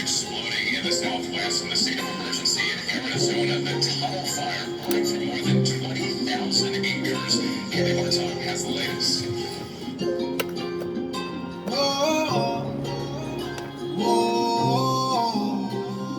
Exploding in the southwest in the state of emergency in Arizona. The tunnel fire burning for more than 20,000 acres. Andy Hartog has the latest. Oh, oh,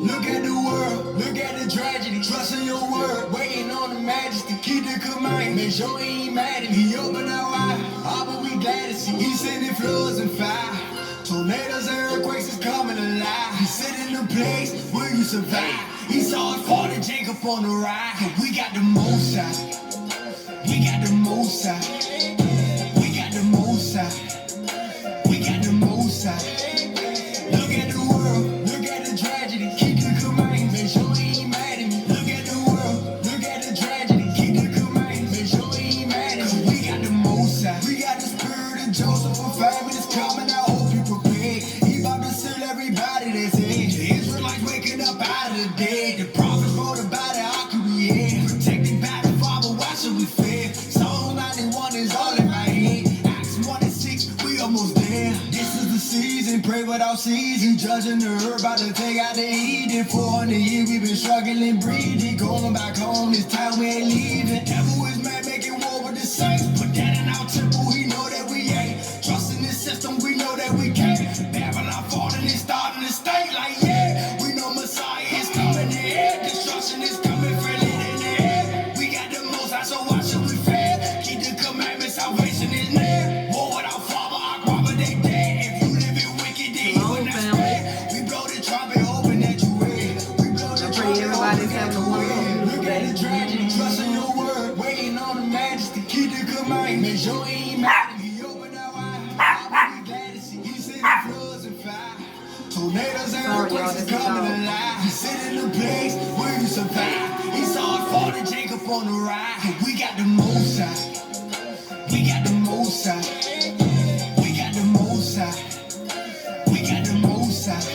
look at the world, look at the tragedy. Trust in your word, waiting on the majesty. Keep the command, make sure he ain't mad at me. He open our eye, all but we glad to see. He sending floods and fire. Tornadoes and earthquakes is coming alive. He sit in the place where you survive. He saw his father Jacob on the ride. We got the most out. We got the most out. We got the most out. We got the most out. Look at the world, look at the tragedy. Keep the command, make sure he ain't mad at me. Look at the world, look at the tragedy. Keep the command, make sure he ain't mad at me. We got the most out. We got the spirit of Joseph for famine is coming out. He about to seal everybody that's in. The Israelites waking up out of the dead. The prophets wrote about it, how could we end? Protected by the Father, why should we fear? Psalm 91 is all in my head. Acts 1 and 6, we almost there. This is the season, pray without ceasing. Judging the earth, about to take out the Eden. 400 years we've been struggling, breathing. Going back home, this time we ain't leaving. Devil is mad, making war with the saints. Put that in our temple, he know that we ain't. Trusting this system, we know that we can't. Babylon falling and starting to stink like yeah. We know Messiah is coming in. Destruction is coming freely in the air. We got the most high, so why should we fear? Keep the commandments, salvation is near. War without father, our brother, they dead. If you live in wicked, then you will not spread. We blow the trumpet, hoping that you win. We blow the trumpet, hoping that you win. Look at the tragedy, trust in your word. Waiting on the majesty, keep the command. Make sure he ain't mad at me. He open our eyes, glad to see. He sent the floods and fire. Tornadoes and earthquakes is coming alive. He sit in the place where you survive. He saw his father Jacob on the ride. We got the most out. We got the most out. We got the most out. We got the most out.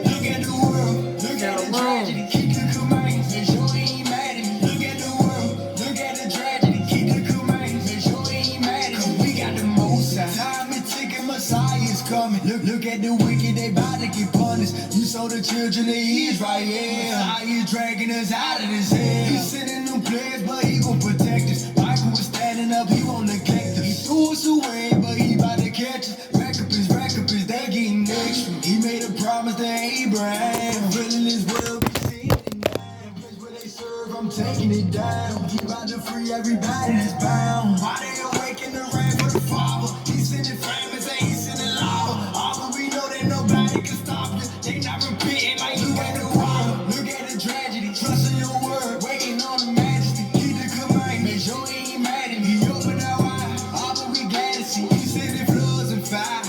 Look at the world. Look at the tragedy. Keep the command. Make sure he ain't mad at me. Look at the world. Look at the tragedy. Keep the command. Make sure he ain't mad at me. We got the most out. Time is ticking. Messiah is coming. Look at the wicked, they bout to get punished. You saw the children of Israel. Messiah is dragging us out of this hell. He's sending them players, but he gon' protect us. Michael was standing up, he won't neglect us. He threw us away, but he bout to catch us. Rack up his, they getting extra. He made a promise to Abraham. Filling his world, we see it now. The place where they serve, I'm taking it down. He bout to free everybody that's bound. Why they awaken the wrath of the Father? He's sending flames, and he's sending lava. All but we know that nobody can stop you. They not repeating like look at the problem. Look at the tragedy. Trust in your word. Waiting on the majesty. Keep the command. Make sure he ain't mad at me. He open our eyes. All but we glad to see. He sending floods and fire.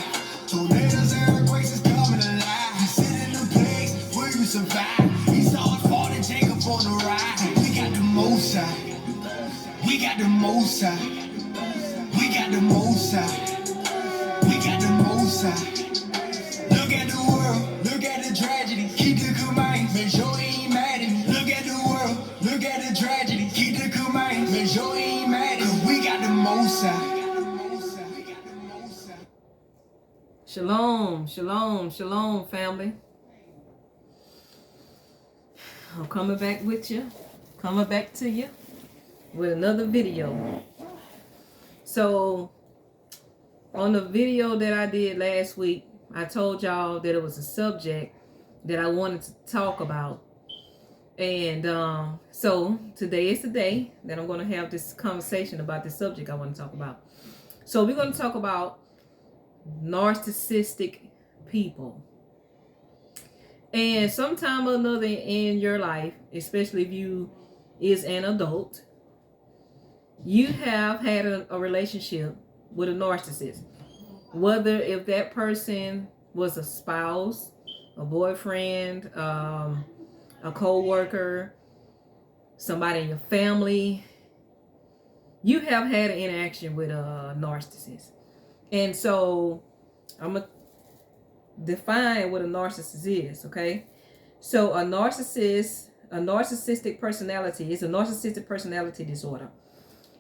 Tornadoes and earthquakes is coming alive. He sit in the place where you survive. He saw his father Jacob on the ride. We got the most out. We got the most out. We got the most out. We got the most out. Look at the world, look at the tragedy. Keep the command, make sure he ain't mad at me. Look at the world, look at the tragedy. Keep the command, make sure he ain't mad at me. We got the most out. Shalom, shalom, shalom, family. I'm coming back with you, coming back to you with another video. So, on the video that I did last week, I told y'all that it was a subject that I wanted to talk about. And so today is the day that I'm going to have this conversation about this subject I want to talk about. So we're going to talk about narcissistic people. And sometime or another in your life, especially if you is an adult, you have had a relationship with a narcissist. Whether if that person was a spouse, a boyfriend, a co-worker, somebody in your family, you have had an interaction with a narcissist. And so I'm going to define what a narcissist is, okay? So a narcissistic personality is a narcissistic personality disorder.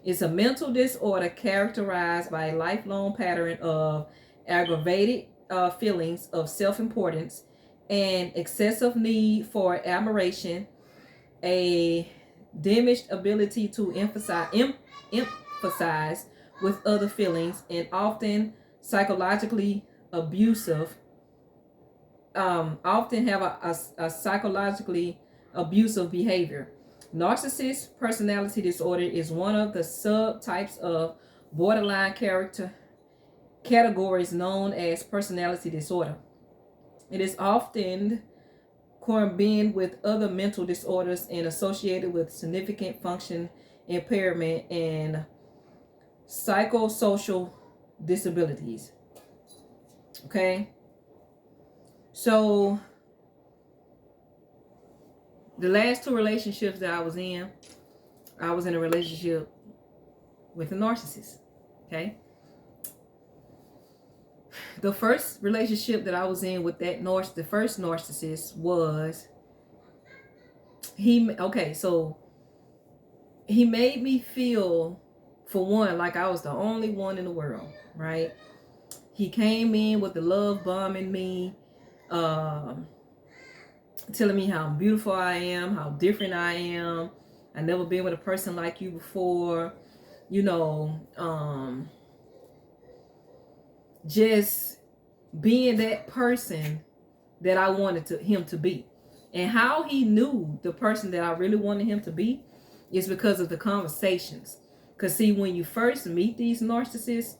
It's a mental disorder characterized by a lifelong pattern of aggravated feelings of self-importance an excessive need for admiration, a diminished ability to emphasize with other feelings, and often psychologically abusive, often have a psychologically abusive behavior. Narcissist personality disorder is one of the subtypes of borderline character categories known as personality disorder. It is often combined with other mental disorders and associated with significant function impairment and psychosocial disabilities. Okay? So, the last two relationships that I was in a relationship with a narcissist. Okay? The first relationship that I was in with the first narcissist was so he made me feel, for one, like I was the only one in the world, right? He came in with the love bombing me, telling me how beautiful I am, how different I am. I never been with a person like you before, you know, just being that person that I wanted him to be. And how he knew the person that I really wanted him to be is because of the conversations. Because see, when you first meet these narcissists,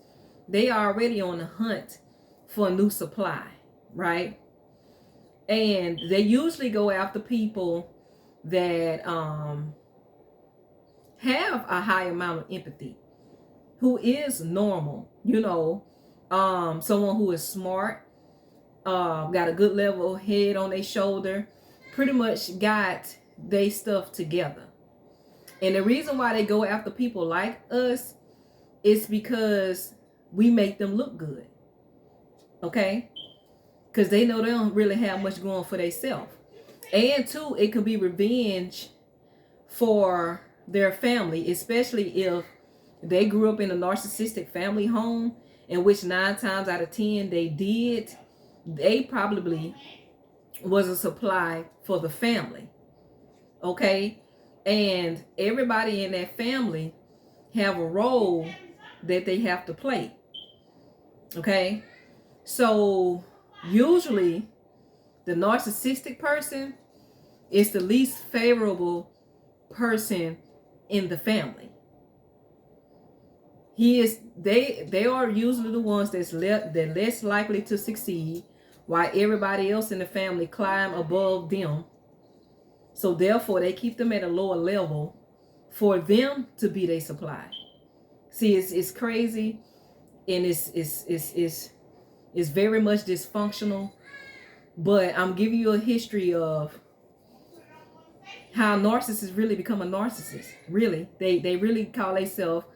they are already on the hunt for a new supply, right? And they usually go after people that have a high amount of empathy, who is normal, you know, someone who is smart, got a good level head on their shoulder, pretty much got their stuff together. And the reason why they go after people like us is because we make them look good. Okay? Because they know they don't really have much going for themselves. And two, it could be revenge for their family, especially if they grew up in a narcissistic family home, in which 9 times out of 10 they probably was a supply for the family. Okay? And everybody in that family have a role that they have to play. Okay? So usually the narcissistic person is the least favorable person in the family. They are usually the ones they're less likely to succeed, while everybody else in the family climb above them. So therefore they keep them at a lower level for them to be their supply. See, it's crazy, and it's very much dysfunctional. But I'm giving you a history of how narcissists really become a narcissist. Really, they really call themselves.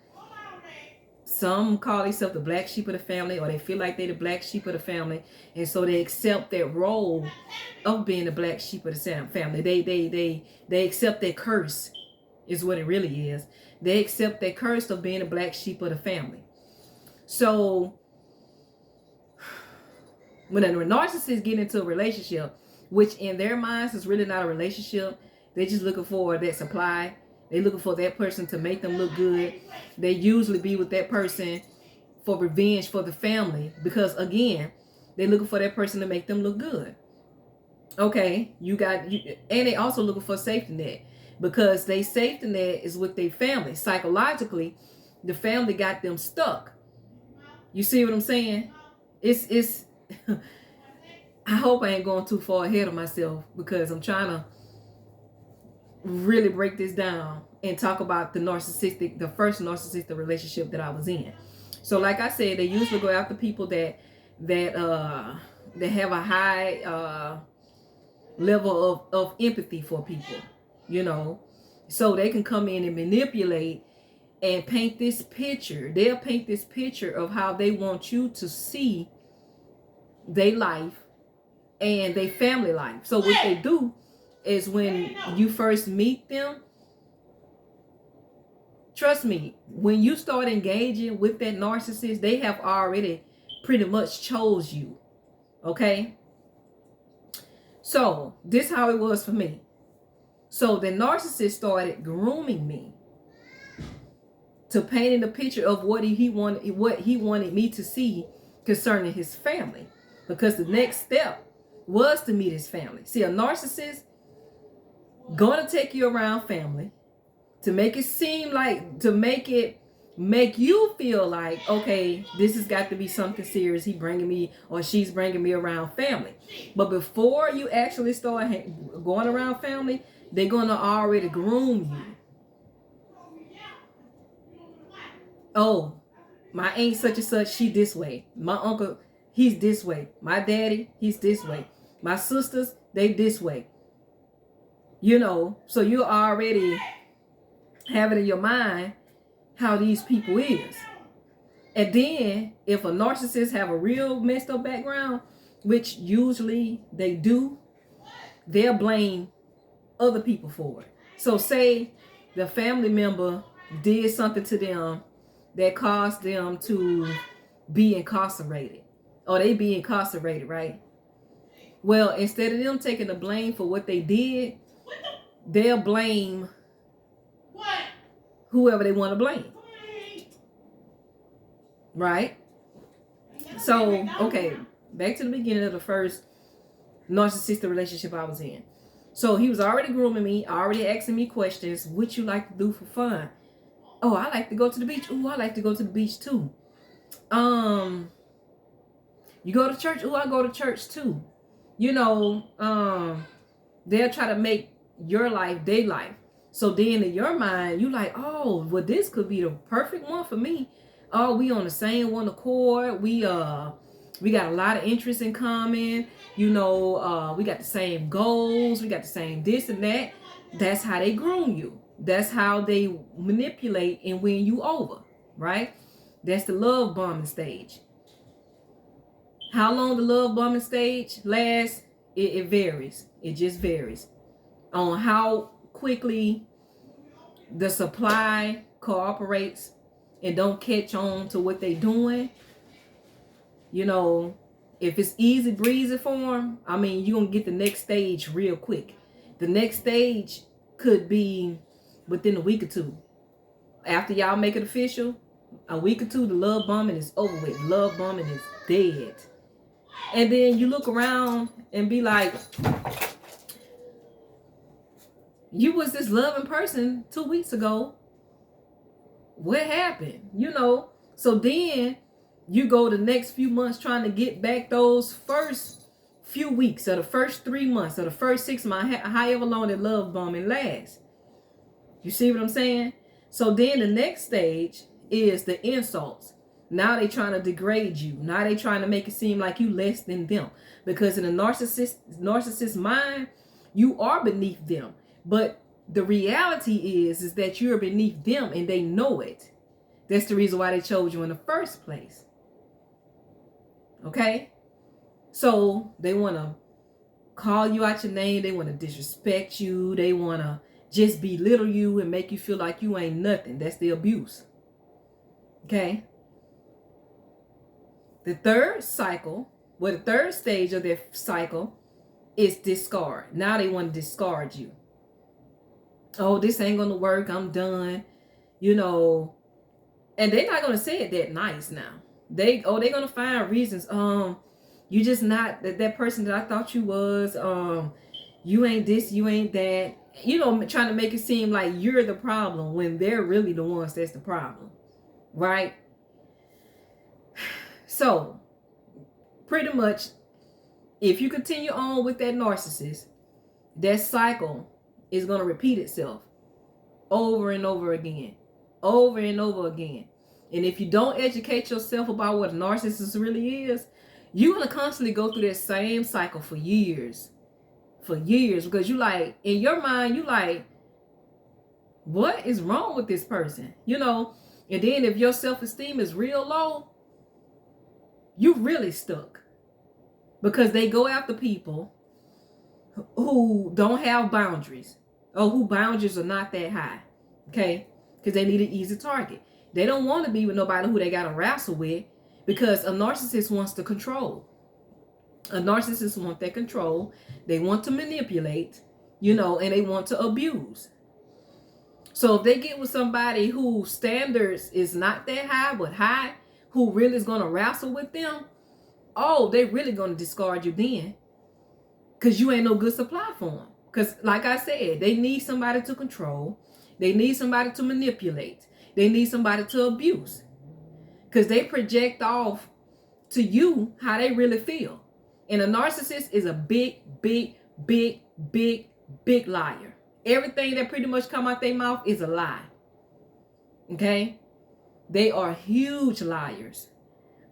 Some call themselves the black sheep of the family, or they feel like they're the black sheep of the family, and so they accept that role of being the black sheep of the family. They accept that curse, is what it really is. They accept that curse of being a black sheep of the family. So when a narcissist get into a relationship, which in their minds is really not a relationship, they're just looking for that supply. They're looking for that person to make them look good. They usually be with that person for revenge for the family, because again, they're looking for that person to make them look good. Okay, and they also looking for a safety net, because they safety net is with their family. Psychologically, the family got them stuck. You see what I'm saying? It's I hope I ain't going too far ahead of myself, because I'm trying to really break this down and talk about the first narcissistic relationship that I was in. So like I said, they usually go after people that have a high level of empathy for people, you know, so they can come in and manipulate and paint this picture. They'll paint this picture of how they want you to see their life and their family life. So what they do is, when you first meet them, trust me, when you start engaging with that narcissist, they have already pretty much chose you. Okay? So this how it was for me. So the narcissist started grooming me to painting a picture of what he wanted me to see concerning his family, because the next step was to meet his family. See, a narcissist gonna take you around family to make it seem like, to make you feel like, okay, this has got to be something serious. He bringing me, or she's bringing me around family. But before you actually start going around family, they're gonna already groom you. Oh, my aunt such and such, she this way. My uncle, he's this way. My daddy, he's this way. My sisters, they this way. So you already have it in your mind how these people is. And then if a narcissist have a real messed up background, which usually they do, they'll blame other people for it. So say the family member did something to them that caused them to be incarcerated, or they be incarcerated, right? Well, instead of them taking the blame for what they did, they'll blame whoever they want to blame, right? So, okay, back to the beginning of the first narcissistic relationship I was in. So he was already grooming me, already asking me questions. What you like to do for fun? Oh, I like to go to the beach. Oh, I like to go to the beach too. You go to church? Oh, I go to church too. They'll try to make your life their life. So then in your mind, you like, oh, well, this could be the perfect one for me. Oh, we on the same one accord. We got a lot of interests in common. We got the same goals. We got the same this and that. That's how they groom you. That's how they manipulate and win you over, right? That's the love bombing stage. How long the love bombing stage lasts, it varies. It just varies on how quickly the supply cooperates and don't catch on to what they doing. If it's easy breezy for them, you're going to get the next stage real quick. The next stage could be within a week or two. After y'all make it official, a week or two, the love bombing is over with. Love bombing is dead. And then you look around and be like, you was this loving person 2 weeks ago. What happened? So then you go the next few months trying to get back those first few weeks, or the first 3 months, or the first 6 months, however long that love bombing lasts. You see what I'm saying? So then the next stage is the insults. Now they trying to degrade you. Now they trying to make it seem like you less than them. Because in a narcissist mind, you are beneath them. But the reality is that you're beneath them and they know it. That's the reason why they chose you in the first place. Okay? So they want to call you out your name. They want to disrespect you. They want to just belittle you and make you feel like you ain't nothing. That's the abuse. Okay? The third stage of their cycle is discard. Now they want to discard you. Oh, this ain't going to work. I'm done. And they're not going to say it that nice now. They're going to find reasons. You just not that person that I thought you was. You ain't this, you ain't that. Trying to make it seem like you're the problem when they're really the ones that's the problem. Right? So, pretty much, if you continue on with that narcissist, that cycle is going to repeat itself over and over again. Over and over again. And if you don't educate yourself about what a narcissist really is, you're going to constantly go through that same cycle for years. For years. Because you like, in your mind, you like, what is wrong with this person? And then if your self-esteem is real low, you really stuck. Because they go after people who don't have boundaries, or who boundaries are not that high. Okay? Because they need an easy target. They don't want to be with nobody who they got to wrestle with, because a narcissist wants to control. A narcissist want that control. They want to manipulate, you know, and they want to abuse. So if they get with somebody whose standards is not that high, but high, who really is going to wrestle with them, oh, they really going to discard you then. Because you ain't no good supply for them. Because like I said, they need somebody to control. They need somebody to manipulate. They need somebody to abuse. Because they project off to you how they really feel. And a narcissist is a big, big, big, big, big liar. Everything that pretty much come out their mouth is a lie. Okay? They are huge liars.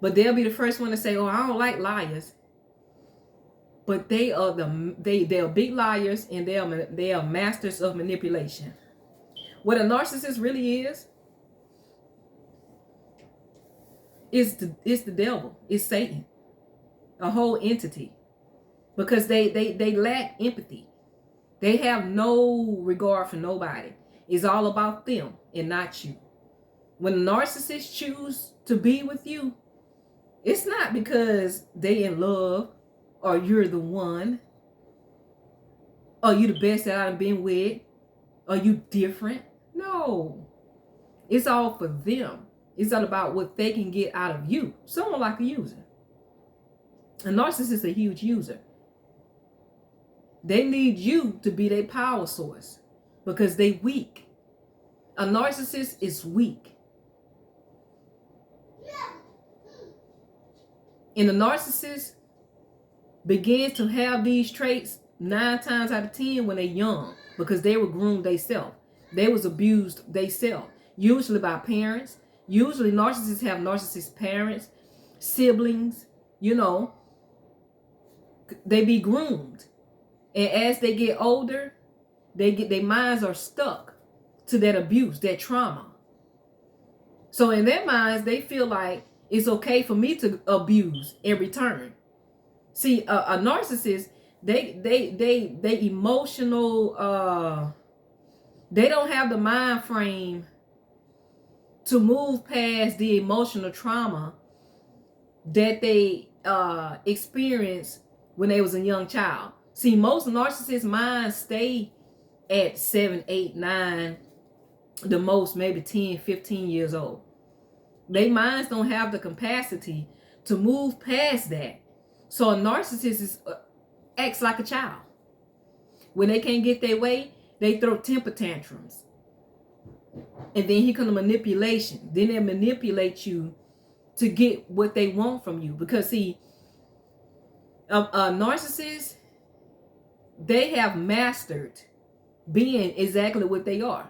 But they'll be the first one to say, oh, I don't like liars. But they are they're big liars, and they are masters of manipulation. What a narcissist really is the devil. It's Satan. A whole entity. Because they lack empathy. They have no regard for nobody. It's all about them and not you. When a narcissist choose to be with you, it's not because they in love or you're the one or you the best that I've been with or you different. No. It's all for them. It's all about what they can get out of you. Someone like a user. A narcissist is a huge user. They need you to be their power source because they weak. A narcissist is weak. And the narcissist begins to have these traits 9 times out of 10 when they're young because they were groomed themselves. They was abused themselves, usually by parents. Usually narcissists have narcissist parents, siblings, you know. They be groomed. And as they get older, their minds are stuck to that abuse, that trauma. So in their minds, they feel like it's okay for me to abuse in return. See, a narcissist, they emotional, they don't have the mind frame to move past the emotional trauma that they experienced when they was a young child. See, most narcissists' minds stay at 7, 8, 9, the most maybe 10, 15 years old. Their minds don't have the capacity to move past that. So a narcissist acts like a child. When they can't get their way, they throw temper tantrums. And then here comes the manipulation. Then they manipulate you to get what they want from you. Because see, a narcissist, they have mastered being exactly what they are.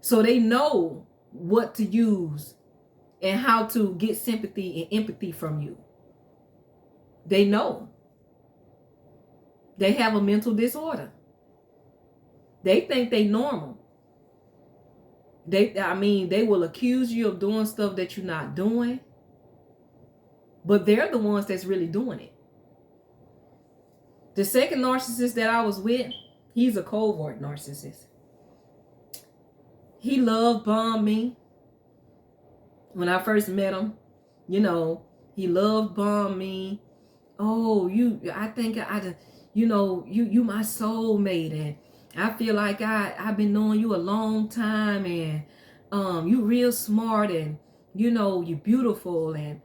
So they know what to use and how to get sympathy and empathy from you. They know. They have a mental disorder. They think they normal. They will accuse you of doing stuff that you're not doing. But they're the ones that's really doing it. The second narcissist that I was with, he's a covert narcissist. He love bombed me. When I first met him, you know, he love bombed me. Oh, you my soulmate, and I feel like I've been knowing you a long time, and you real smart, and you know, you beautiful, and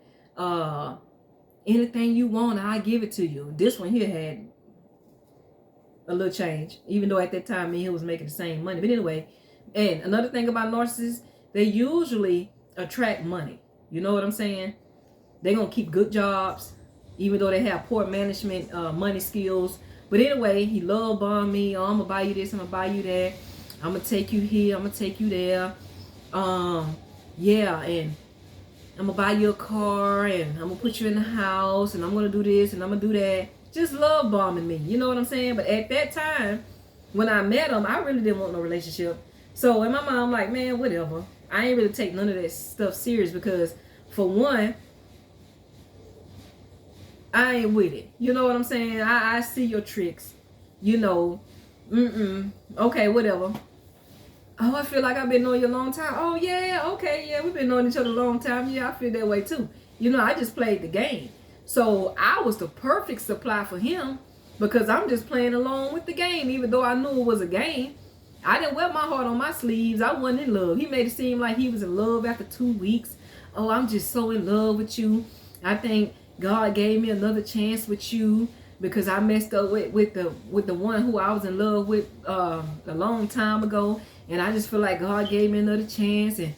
anything you want, I give it to you. This one here had a little change, even though at that time he was making the same money. But anyway, and another thing about narcissists, they usually attract money. You know what I'm saying? They're gonna keep good jobs, even though they have poor management, money skills. But anyway, he love bomb me. Oh, I'm gonna buy you this, I'm gonna buy you that. I'm gonna take you here, I'm gonna take you there. Yeah, and I'm gonna buy you a car, and I'm gonna put you in the house, and I'm gonna do this, and I'm gonna do that. Just love bombing me. You know what I'm saying? But at that time, when I met him, I really didn't want no relationship. So in my mind, I'm like, man, whatever. I ain't really take none of that stuff serious because, for one, I ain't with it. You know what I'm saying? I see your tricks. You know. Okay, whatever. Oh, I feel like I've been knowing you a long time. Oh, yeah. Okay, yeah. We've been knowing each other a long time. Yeah, I feel that way, too. You know, I just played the game. So I was the perfect supply for him because I'm just playing along with the game, even though I knew it was a game. I didn't wear my heart on my sleeves. I wasn't in love. He made it seem like he was in love after 2 weeks. Oh, I'm just so in love with you. I think God gave me another chance with you because I messed up with the one who I was in love with a long time ago, and I just feel like God gave me another chance. And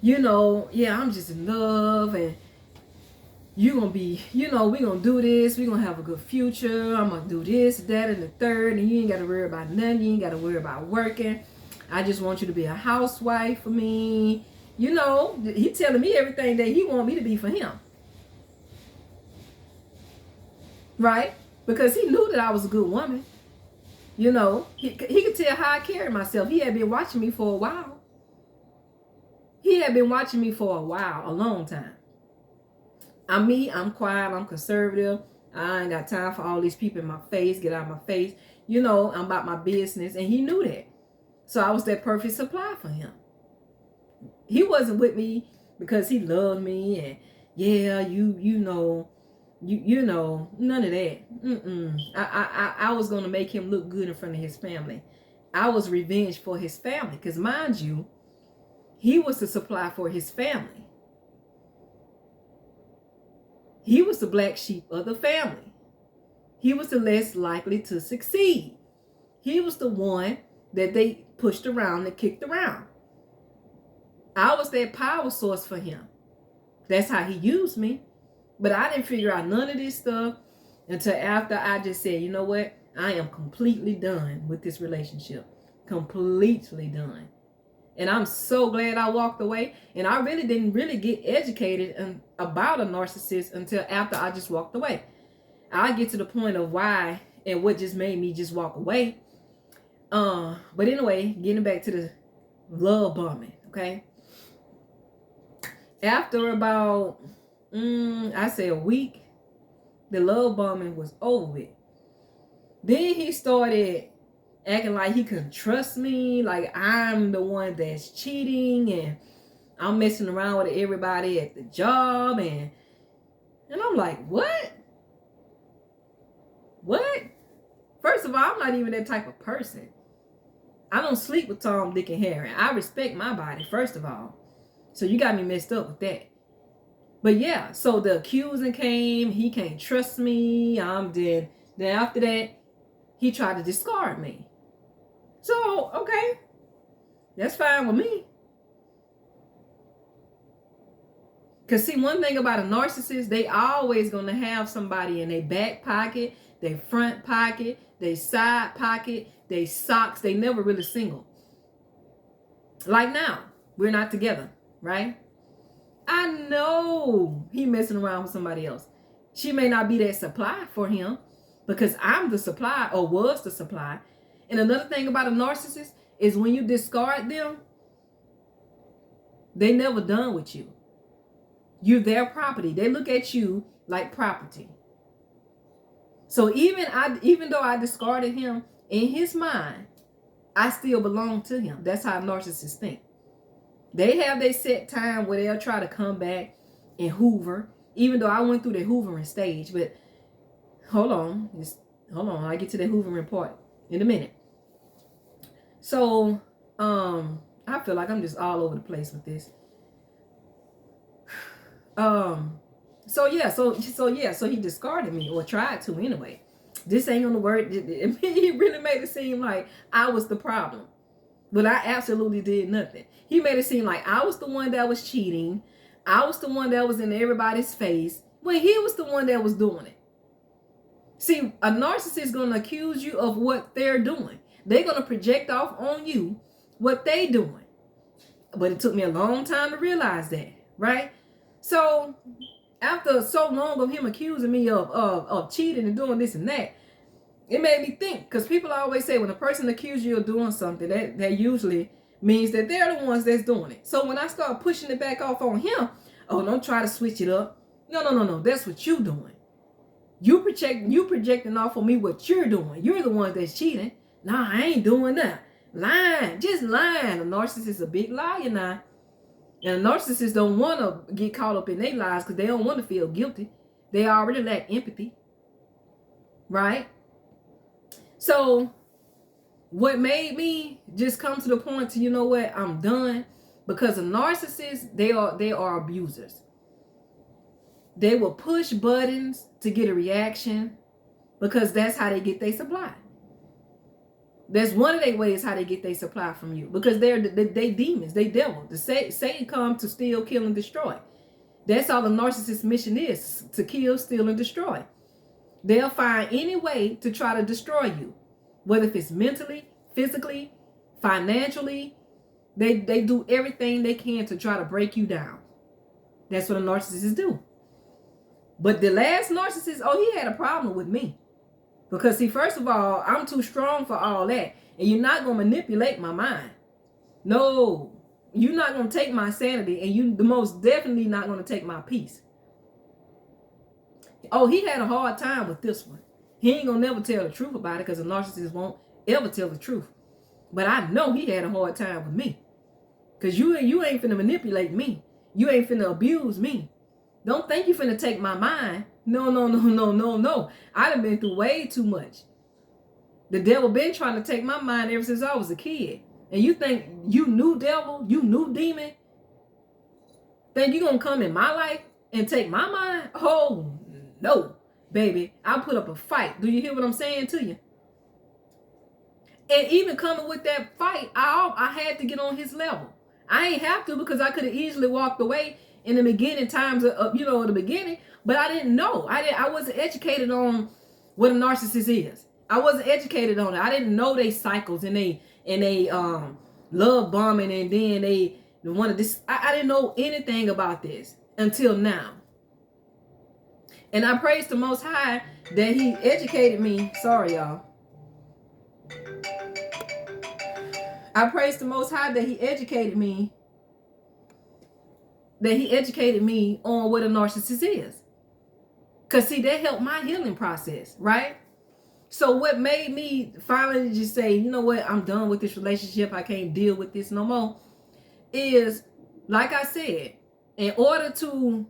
yeah, I'm just in love, and you gonna be, we gonna do this, we gonna have a good future, I'm gonna do this, that, and the third, and you ain't gotta worry about nothing, you ain't gotta worry about working. I just want you to be a housewife for me. He telling me everything that he want me to be for him. Right? Because he knew that I was a good woman. He could tell how I carried myself. He had been watching me for a while. A long time. I'm quiet, I'm conservative. I ain't got time for all these people in my face, get out of my face. I'm about my business, and he knew that. So I was that perfect supply for him. He wasn't with me because he loved me and none of that. I was gonna make him look good in front of his family. I was revenge for his family because, mind you, he was the supply for his family. He was the black sheep of the family. He was the less likely to succeed. He was the one that they pushed around and kicked around. I was that power source for him. That's how he used me. But I didn't figure out none of this stuff until after I just said, you know what? I am completely done with this relationship. Completely done. And I'm so glad I walked away. And I really didn't get educated about a narcissist until after I just walked away. I'll get to the point of why and what just made me just walk away. But anyway, getting back to the love bombing, okay? After about, I say a week, the love bombing was over with. Then he started acting like he couldn't trust me, like I'm the one that's cheating and I'm messing around with everybody at the job, and I'm like, what? First of all, I'm not even that type of person. I don't sleep with Tom, Dick, and Harry. I respect my body, first of all. So you got me messed up with that. But yeah, so the accusing came. He can't trust me. I'm dead. Then after that, he tried to discard me. So, okay. That's fine with me. Because see, one thing about a narcissist, they always going to have somebody in their back pocket, their front pocket, their side pocket, their socks. They never really single. Like now, we're not together, right? I know he messing around with somebody else. She may not be that supply for him because I'm the supply or was the supply. And another thing about a narcissist is when you discard them, they never done with you. You're their property. They look at you like property. So even though I discarded him, in his mind, I still belong to him. That's how narcissists think. They have their set time where they'll try to come back and hoover, even though I went through the hoovering stage. But hold on. I'll get to the hoovering part in a minute. So, I feel like I'm just all over the place with this. So he discarded me, or tried to anyway. This ain't on the word. He really made it seem like I was the problem. But I absolutely did nothing. He made it seem like I was the one that was cheating. I was the one that was in everybody's face, when he was the one that was doing it. See, a narcissist is going to accuse you of what they're doing. They're going to project off on you what they doing. But it took me a long time to realize that, right? So after so long of him accusing me of cheating and doing this and that, it made me think, because people always say when a person accuses you of doing something, that usually means that they're the ones that's doing it. So when I start pushing it back off on him, oh, don't try to switch it up. No. That's what you doing. You projecting off on me what you're doing. You're the one that's cheating. Nah, I ain't doing that. Lying. Just lying. A narcissist is a big liar now. And a narcissist don't want to get caught up in their lies because they don't want to feel guilty. They already lack empathy, right? So what made me just come to the point to, you know what, I'm done, because a narcissist, they are abusers. They will push buttons to get a reaction because that's how they get their supply. That's one of their ways how they get their supply from you, because they demons, they devil. Satan come to steal, kill, and destroy. That's all the narcissist's mission is, to kill, steal, and destroy. They'll find any way to try to destroy you, whether if it's mentally, physically, financially. They do everything they can to try to break you down. That's what a narcissist do. But the last narcissist, he had a problem with me. Because see, first of all, I'm too strong for all that. And you're not going to manipulate my mind. No, you're not going to take my sanity. And you the most definitely not going to take my peace. He had a hard time with this one. He ain't going to never tell the truth about it, because a narcissist won't ever tell the truth. But I know he had a hard time with me. Because you ain't finna manipulate me. You ain't finna abuse me. Don't think you finna take my mind. No. I done been through way too much. The devil been trying to take my mind ever since I was a kid. And you think you new devil, you new demon, think you gonna come in my life and take my mind? Oh, no, baby. I'll put up a fight. Do you hear what I'm saying to you? And even coming with that fight, I had to get on his level. I ain't have to, because I could have easily walked away in the beginning times of the beginning, but I didn't know. I wasn't educated on what a narcissist is. I wasn't educated on it. I didn't know they cycles and they love bombing, and then they want to this. I didn't know anything about this until now. And I praise the Most High that He educated me. Sorry, y'all. I praise the Most High that He educated me. That He educated me on what a narcissist is. Because see, that helped my healing process, right? So what made me finally just say, you know what, I'm done with this relationship, I can't deal with this no more, is, like I said, in order to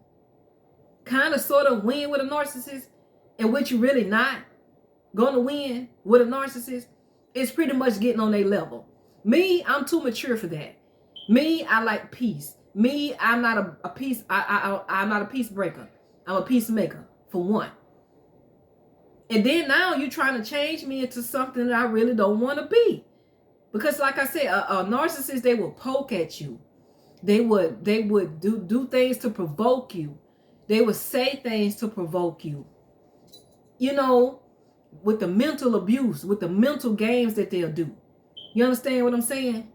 kind of sort of win with a narcissist, and which you're really not going to win with a narcissist, it's pretty much getting on their level. Me, I'm too mature for that. Me, I like peace. Me, I'm not a peace. I'm not a peace breaker. I'm a peacemaker, for one. And then now you're trying to change me into something that I really don't want to be. Because like I said, a narcissist, they will poke at you. They would do things to provoke you. They would say things to provoke you. You know, with the mental abuse, with the mental games that they'll do. You understand what I'm saying?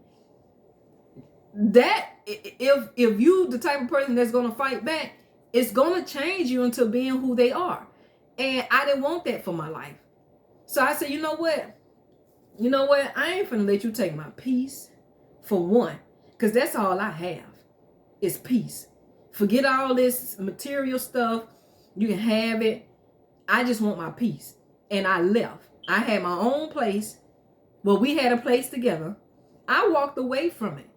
That, if you the type of person that's going to fight back, it's going to change you into being who they are. And I didn't want that for my life. So I said, you know what? I ain't finna let you take my peace, for one. Because that's all I have, is peace. Forget all this material stuff. You can have it. I just want my peace. And I left. I had my own place. Well, we had a place together. I walked away from it.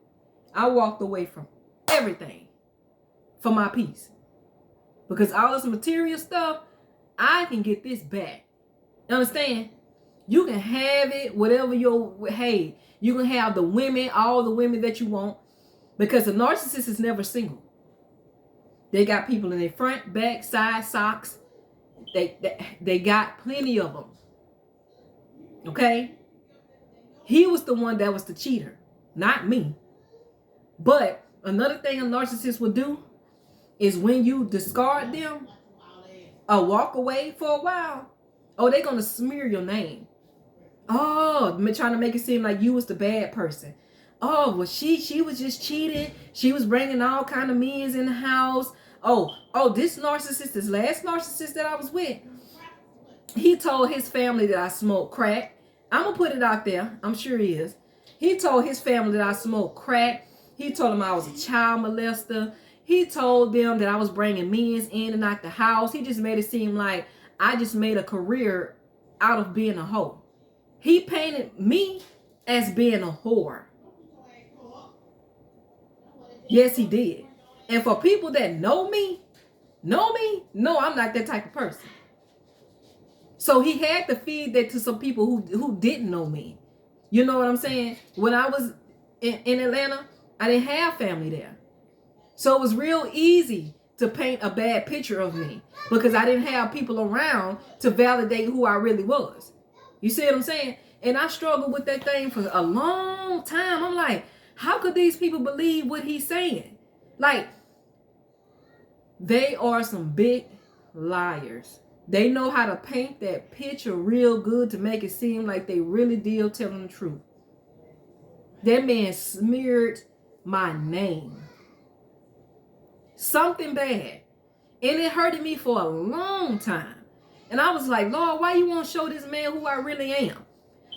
I walked away from everything for my peace. Because all this material stuff, I can get this back. You understand? You can have it, whatever you can have the women, all the women that you want. Because a narcissist is never single. They got people in their front, back, side, socks. They got plenty of them. Okay? He was the one that was the cheater, not me. But another thing a narcissist will do is when you discard them or walk away for a while, they're going to smear your name. Trying to make it seem like you was the bad person. Well, she was just cheating. She was bringing all kind of men in the house. This last narcissist that I was with, he told his family that I smoked crack. I'm going to put it out there. I'm sure he is. He told his family that I smoked crack. He told them I was a child molester. He told them that I was bringing men in and out the house. He just made it seem like I just made a career out of being a hoe. He painted me as being a whore. Yes, he did. And for people that know me, Know me? No, I'm not that type of person. So he had to feed that to some people who didn't know me. You know what I'm saying? When I was in Atlanta, I didn't have family there. So it was real easy to paint a bad picture of me because I didn't have people around to validate who I really was. You see what I'm saying? And I struggled with that thing for a long time. I'm like, how could these people believe what he's saying? Like, they are some big liars. They know how to paint that picture real good to make it seem like they really did telling the truth. That man smeared my name. Something bad. And it hurted me for a long time. And I was like, Lord, why you want to show this man who I really am?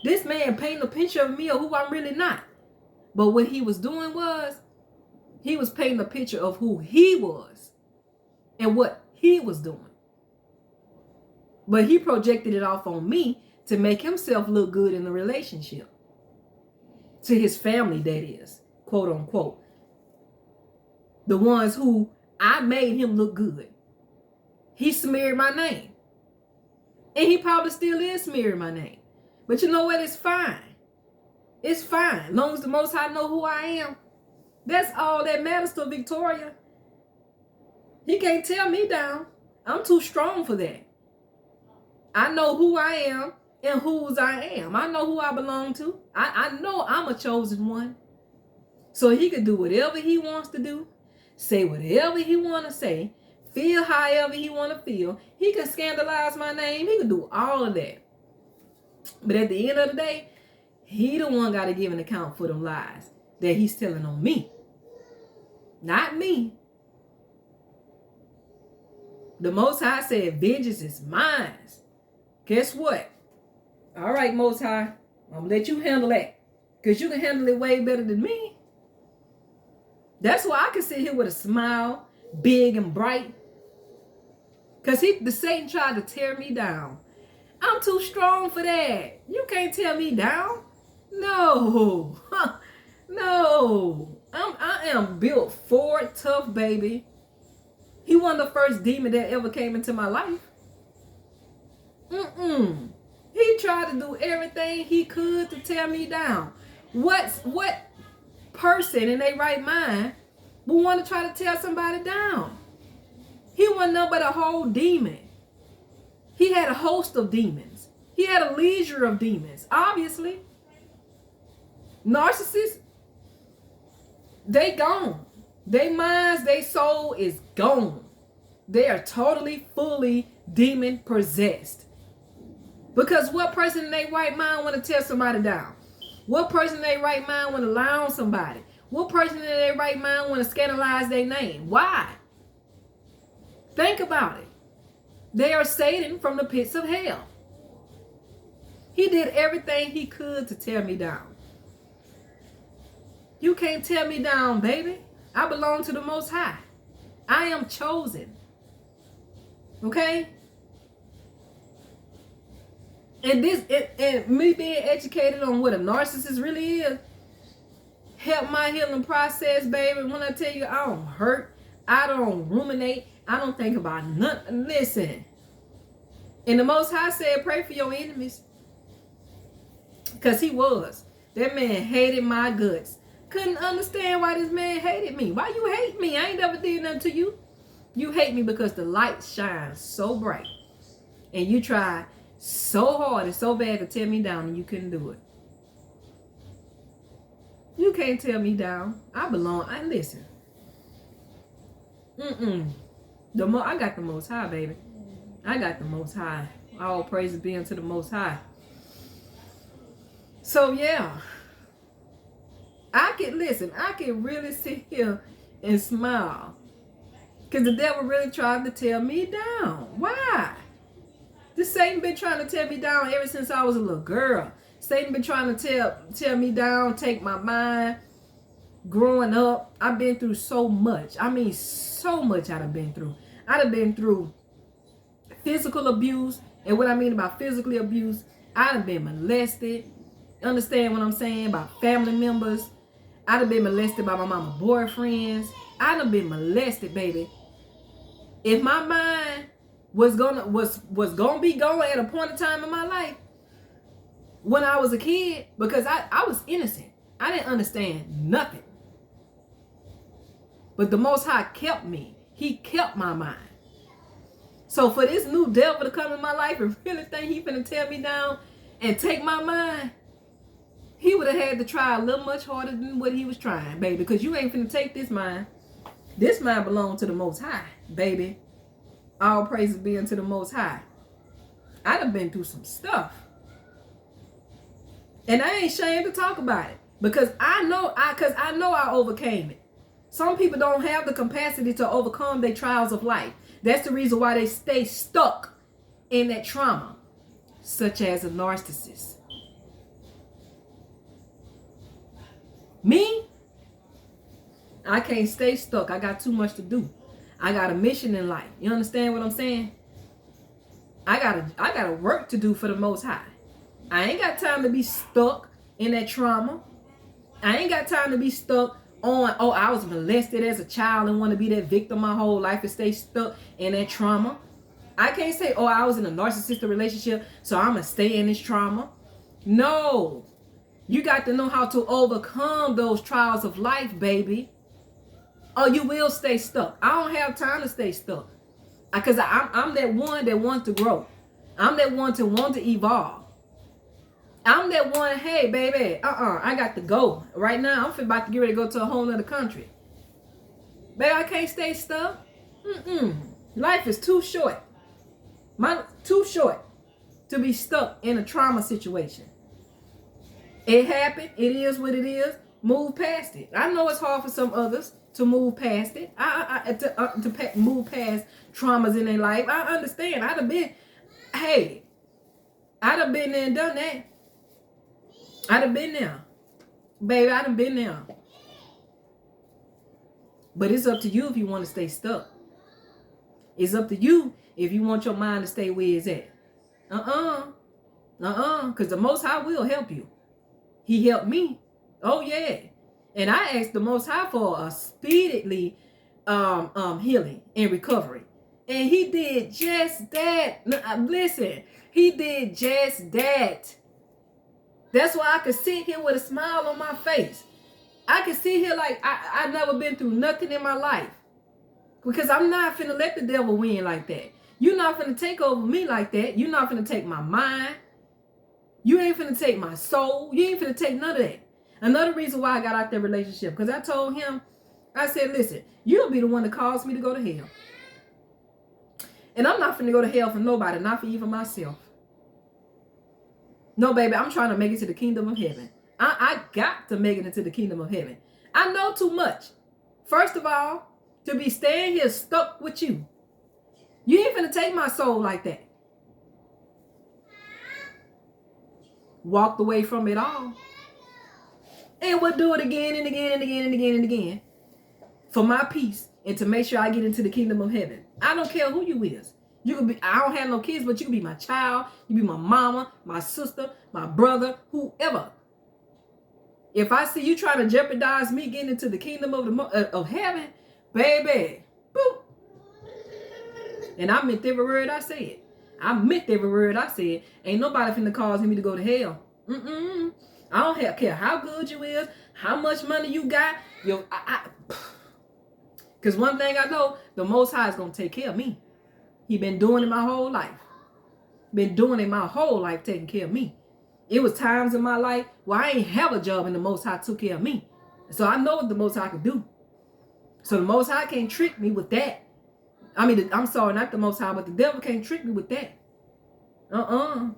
This man painting a picture of me of who I'm really not. But what he was doing was, he was painting a picture of who he was and what he was doing. But he projected it off on me to make himself look good in the relationship. To his family, that is, quote unquote. The ones who I made him look good. He smeared my name. And he probably still is smearing my name. But you know what? It's fine. It's fine. As long as the Most High know who I am. That's all that matters to Victoria. He can't tear me down. I'm too strong for that. I know who I am and whose I am. I know who I belong to. I know I'm a chosen one. So he can do whatever he wants to do. Say whatever he want to say. Feel however he want to feel. He can scandalize my name. He can do all of that. But at the end of the day, he the one got to give an account for them lies that he's telling on me. Not me. The Most High said, vengeance is mine. Guess what? All right, Most High, I'm going to let you handle that. Because you can handle it way better than me. That's why I can sit here with a smile, big and bright. Because the Satan tried to tear me down. I'm too strong for that. You can't tear me down. No. No. I am built for it, tough, baby. He wasn't the first demon that ever came into my life. He tried to do everything he could to tear me down. What person in their right mind would want to try to tear somebody down? He wasn't nothing but a whole demon. He had a host of demons. He had a legion of demons, obviously. Narcissists, they gone. Their minds, their soul is gone. They are totally, fully demon possessed. Because what person in their right mind want to tear somebody down? What person in their right mind want to lie on somebody? What person in their right mind want to scandalize their name? Why? Think about it. They are Satan from the pits of hell. He did everything he could to tear me down. You can't tear me down, baby. I belong to the Most High. I am chosen. Okay? And me being educated on what a narcissist really is helped my healing process, baby. When I tell you I don't hurt, I don't ruminate, I don't think about nothing. Listen. And the Most High said, pray for your enemies. Because he was. That man hated my guts. Couldn't understand why this man hated me. Why you hate me? I ain't never did nothing to you. You hate me because the light shines so bright. And you try so hard and so bad to tear me down and you couldn't do it. You can't tear me down. I belong. Listen. I got the Most High, baby. I got the Most High. All praises be unto the Most High. So yeah. I can really sit here and smile. Because the devil really tried to tear me down. Why? This Satan been trying to tear me down ever since I was a little girl. Satan been trying to tear me down, take my mind. Growing up, I've been through so much. I mean, so much I've been through. I've been through physical abuse. And what I mean about physically abuse, I've been molested. Understand what I'm saying? By family members. I've been molested by my mama boyfriends. I've been molested, baby. If my mind was gonna be going at a point in time in my life when I was a kid, because I was innocent. I didn't understand nothing. But the Most High kept me. He kept my mind. So for this new devil to come in my life and really think he finna tear me down and take my mind, he would have had to try a little much harder than what he was trying, baby. Because you ain't finna take this mind. This mind belongs to the Most High, baby. All praises be unto the Most High. I done been through some stuff. And I ain't ashamed to talk about it. Because I know I overcame it. Some people don't have the capacity to overcome their trials of life. That's the reason why they stay stuck in that trauma, such as a narcissist. Me, I can't stay stuck. I got too much to do. I got a mission in life. You understand what I'm saying? I got work to do for the Most High. I ain't got time to be stuck in that trauma. I ain't got time to be stuck on, oh, I was molested as a child and want to be that victim my whole life and stay stuck in that trauma. I can't say, oh, I was in a narcissistic relationship, so I'm going to stay in this trauma. No. You got to know how to overcome those trials of life, baby. Or you will stay stuck. I don't have time to stay stuck. Because I'm that one that wants to grow. I'm that one to want to evolve. I'm that one, hey, baby, I got to go. Right now, I'm about to get ready to go to a whole nother country. Baby, I can't stay stuck. Life is too short. Too short to be stuck in a trauma situation. It happened. It is what it is. Move past it. I know it's hard for some others to move past it. To move past traumas in their life. I understand. I'd have been there and done that. I'd have been there. Baby, I'd have been there. But it's up to you if you want to stay stuck. It's up to you if you want your mind to stay where it's at. Because the Most High will help you. He helped me. Oh, yeah. And I asked the Most High for a speedily healing and recovery. And he did just that. Listen, he did just that. That's why I could sit here with a smile on my face. I could sit here like I've never been through nothing in my life. Because I'm not finna let the devil win like that. You're not finna take over me like that. You're not finna take my mind. You ain't finna take my soul. You ain't finna take none of that. Another reason why I got out that relationship. Because I told him, I said, listen, you'll be the one that caused me to go to hell. And I'm not finna go to hell for nobody, not for even myself. No, baby, I'm trying to make it to the kingdom of heaven. I got to make it into the kingdom of heaven. I know too much. First of all, to be staying here stuck with you. You ain't finna take my soul like that. Walked away from it all. And we'll do it again and again and again and again and again. For my peace and to make sure I get into the kingdom of heaven. I don't care who you is. You can be, I don't have no kids, but you can be my child. You be my mama, my sister, my brother, whoever. If I see you trying to jeopardize me getting into the kingdom of heaven, baby, boop. And I meant every word I said. I meant every word I said. Ain't nobody finna cause me to go to hell. I don't care how good you is, how much money you got. Because one thing I know, the Most High is going to take care of me. He been doing it my whole life. Been doing it my whole life, taking care of me. It was times in my life where I ain't have a job and the Most High took care of me. So I know what the Most High can do. So the Most High can't trick me with that. I mean, I'm sorry, not the Most High, but the devil can't trick me with that.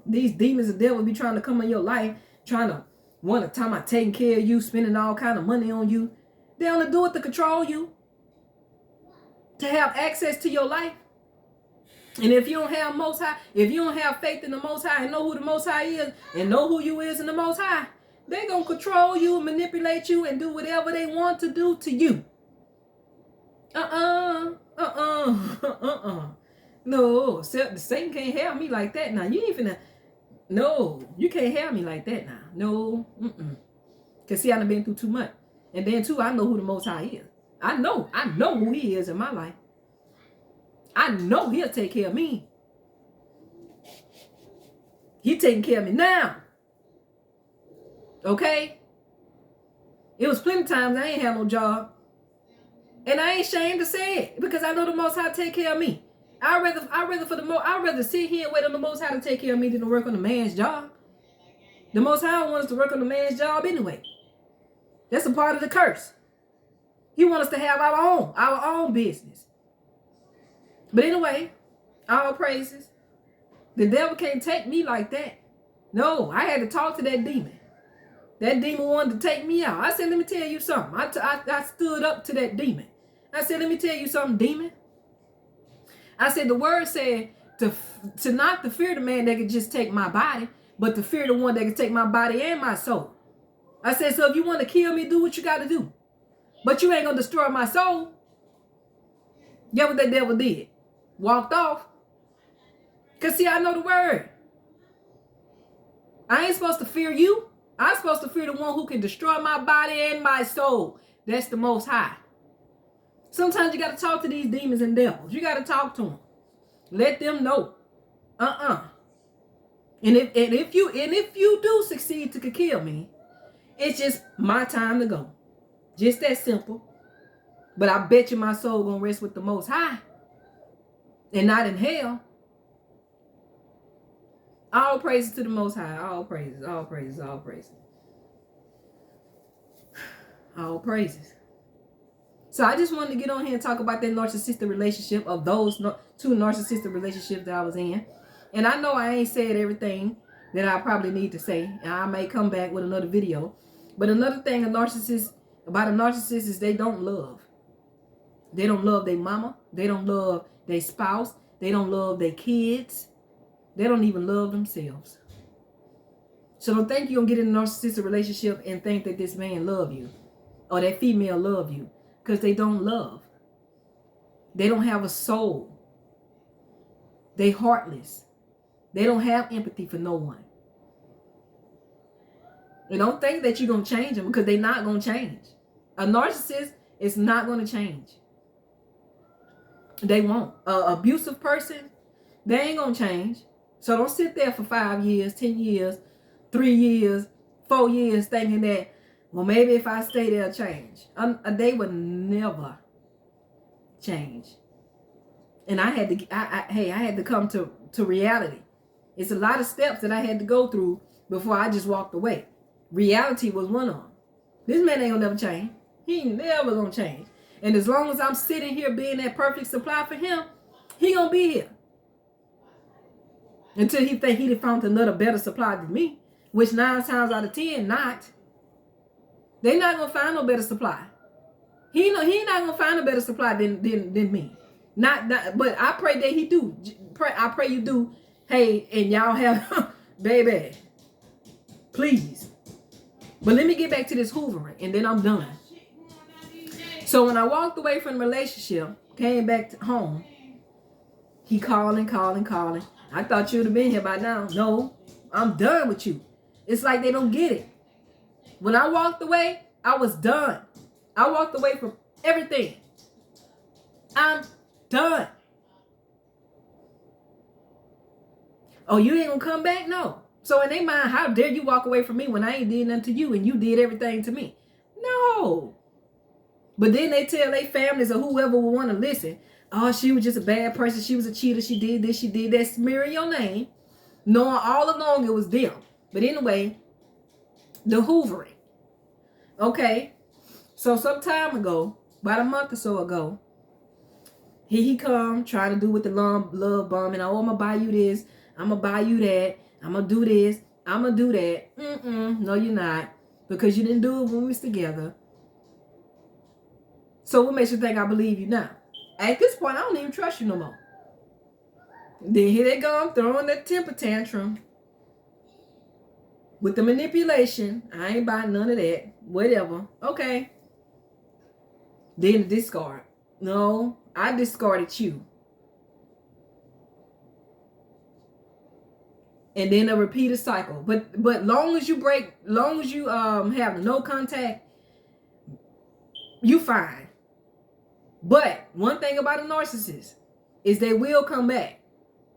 These demons and devils be trying to come in your life, trying to want to time about taking care of you, spending all kind of money on you. They only do it to control you, to have access to your life. And if you don't have Most High, if you don't have faith in the Most High and know who the Most High is and know who you is in the Most High, they're going to control you, manipulate you, and do whatever they want to do to you. No, Satan can't have me like that now. You ain't finna, no, you can't have me like that now. No, Because see, I done been through too much. And then too, I know who the Most High is. I know who he is in my life. I know he'll take care of me. He taking care of me now. Okay? It was plenty of times I ain't have no job. And I ain't ashamed to say it because I know the Most High take care of me. I'd rather sit here and wait on the Most High to take care of me than to work on a man's job. The Most High wants us to work on a man's job anyway. That's a part of the curse. He wants us to have our own business. But anyway, all praises. The devil can't take me like that. No, I had to talk to that demon. That demon wanted to take me out. I said, let me tell you something. I stood up to that demon. I said, let me tell you something, demon. I said, the word said to not to fear the man that could just take my body, but to fear the one that could take my body and my soul. I said, so if you want to kill me, do what you got to do. But you ain't going to destroy my soul. Get what that devil did. Walked off. Because see, I know the word. I ain't supposed to fear you. I'm supposed to fear the one who can destroy my body and my soul. That's the Most High. Sometimes you got to talk to these demons and devils. You got to talk to them. Let them know. And if you do succeed to kill me, it's just my time to go. Just that simple. But I bet you my soul gonna rest with the Most High and not in hell. All praises to the Most High. All praises, all praises, all praises. All praises. So I just wanted to get on here and talk about that narcissistic relationship, of those two narcissistic relationships that I was in. And I know I ain't said everything that I probably need to say. And I may come back with another video. But another thing about a narcissist is they don't love. They don't love their mama. They don't love their spouse. They don't love their kids. They don't even love themselves. So don't think you're going to get in a narcissistic relationship and think that this man love you or that female love you, because they don't love. They don't have a soul. They heartless. They don't have empathy for no one. And don't think that you're going to change them, because they're not going to change. A narcissist is not going to change. They won't. An abusive person, they ain't going to change. So don't sit there for 5 years, 10 years, 3 years, 4 years thinking that, well, maybe if I stay there, change. They would never change. And I had to come to reality. It's a lot of steps that I had to go through before I just walked away. Reality was one of them. This man ain't gonna never change. He ain't never gonna change. And as long as I'm sitting here being that perfect supply for him, he gonna be here. Until he think he found another better supply than me, which 9 times out of 10, not. They not gonna find no better supply. He not gonna find a better supply than me. Not, but I pray that he do. I pray you do. Hey, and y'all have, baby, please. But let me get back to this hoovering, and then I'm done. So when I walked away from the relationship, came back to home, he calling. I thought you would have been here by now. No, I'm done with you. It's like they don't get it. When I walked away, I was done. I walked away from everything. I'm done. Oh, you ain't gonna come back? No. So in their mind, how dare you walk away from me when I ain't did nothing to you and you did everything to me? No. But then they tell their families or whoever will want to listen, oh, she was just a bad person. She was a cheater. She did this. She did that. Smearing your name. Knowing all along it was them. But anyway, the hoovering. Okay. So some time ago, about a month or so ago, he come trying to do with the love bombing. Oh, I'm going to buy you this. I'm going to buy you that. I'm going to do this. I'm going to do that. No, you're not. Because you didn't do it when we was together. So what makes you think I believe you now? At this point, I don't even trust you no more. Then here they go, I'm throwing that temper tantrum. With the manipulation. I ain't buying none of that. Whatever. Okay. Then the discard. No, I discarded you. And then a repeated cycle. But long as you have no contact, you fine. But one thing about a narcissist is they will come back.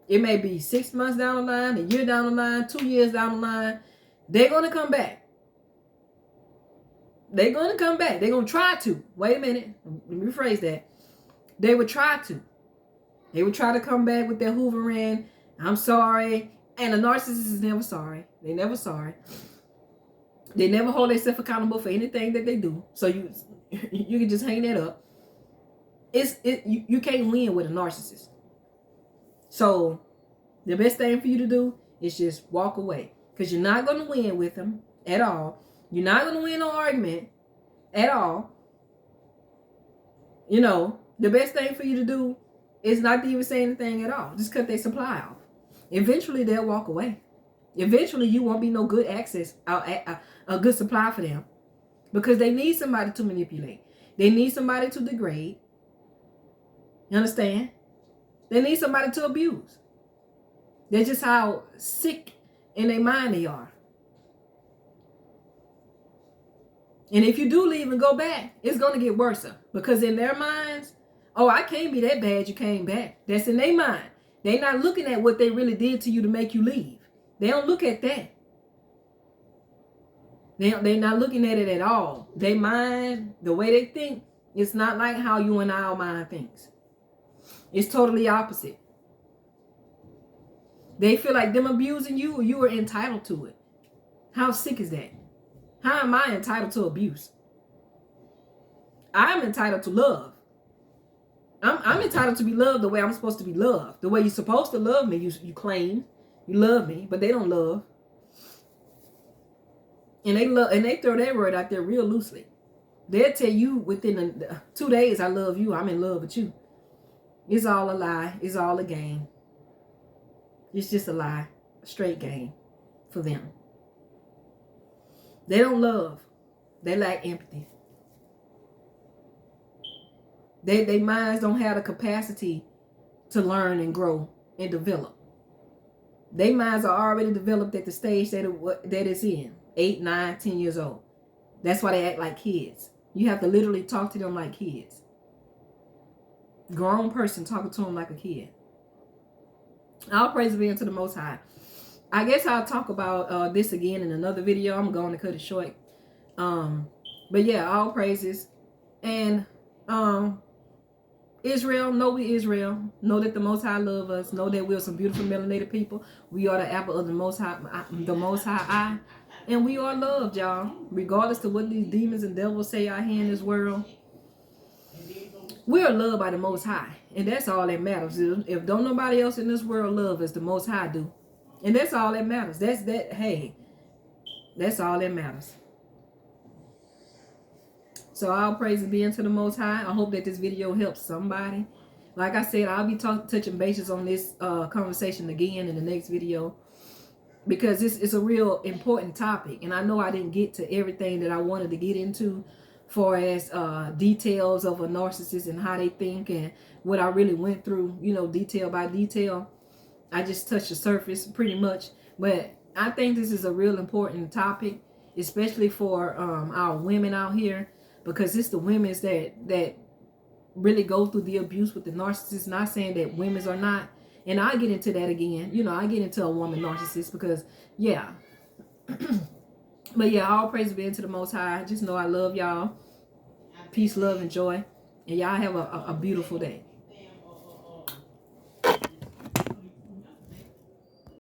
It may be 6 months down the line, a year down the line, 2 years down the line. They're going to come back. They're going to come back. They're going to try to. Wait a minute. Let me rephrase that. They would try to. They would try to come back with their hoovering. I'm sorry. And a narcissist is never sorry. They never sorry. They never hold themselves accountable for anything that they do. So you can just hang that up. You can't win with a narcissist. So the best thing for you to do is just walk away. Because you're not going to win with them at all. You're not going to win no argument at all. You know, the best thing for you to do is not to even say anything at all. Just cut their supply off. Eventually, they'll walk away. Eventually, you won't be no good access, a good supply for them. Because they need somebody to manipulate. They need somebody to degrade. You understand? They need somebody to abuse. That's just how sick in their mind they are. And if you do leave and go back, it's going to get worse. Because in their minds, oh, I can't be that bad you came back. That's in their mind. They're not looking at what they really did to you to make you leave. They don't look at that. They're not looking at it at all. They mind, the way they think, it's not like how you and our mind thinks. It's totally opposite. They feel like them abusing you, you are entitled to it. How sick is that? How am I entitled to abuse? I'm entitled to love. I'm entitled to be loved the way I'm supposed to be loved. The way you're supposed to love me, you claim you love me, but they don't love. And they throw that word out there real loosely. They'll tell you within 2 days, I love you, I'm in love with you. It's all a lie. It's all a game. It's just a lie. A straight game for them. They don't love. They lack empathy. Their minds don't have the capacity to learn and grow and develop. Their minds are already developed at the stage that it's in. 8, 9, 10 years old. That's why they act like kids. You have to literally talk to them like kids. Grown person talking to them like a kid. All praise be unto the Most High. I guess I'll talk about this again in another video. I'm going to cut it short. But yeah, all praises. And Israel, know we Israel. Know that the Most High love us. Know that we're some beautiful melanated people. We are the apple of the Most High eye. And we are loved, y'all. Regardless of what these demons and devils say out here in this world. We are loved by the Most High. And that's all that matters. If don't nobody else in this world love us, the Most High do. And that's all that matters. That's all that matters. So all praises be unto the Most High. I hope that this video helps somebody. Like I said, I'll be touching bases on this conversation again in the next video. Because it's a real important topic. And I know I didn't get to everything that I wanted to get into. For as details of a narcissist and how they think and what I really went through, you know, detail by detail. I just touched the surface pretty much. But I think this is a real important topic, especially for our women out here, because it's the women that really go through the abuse with the narcissist. Not saying that women's are not. And I'll get into that again. You know, I get into a woman narcissist because, yeah. But yeah, all praise be unto the Most High. Just know I love y'all. Peace, love, and joy. And y'all have a beautiful day.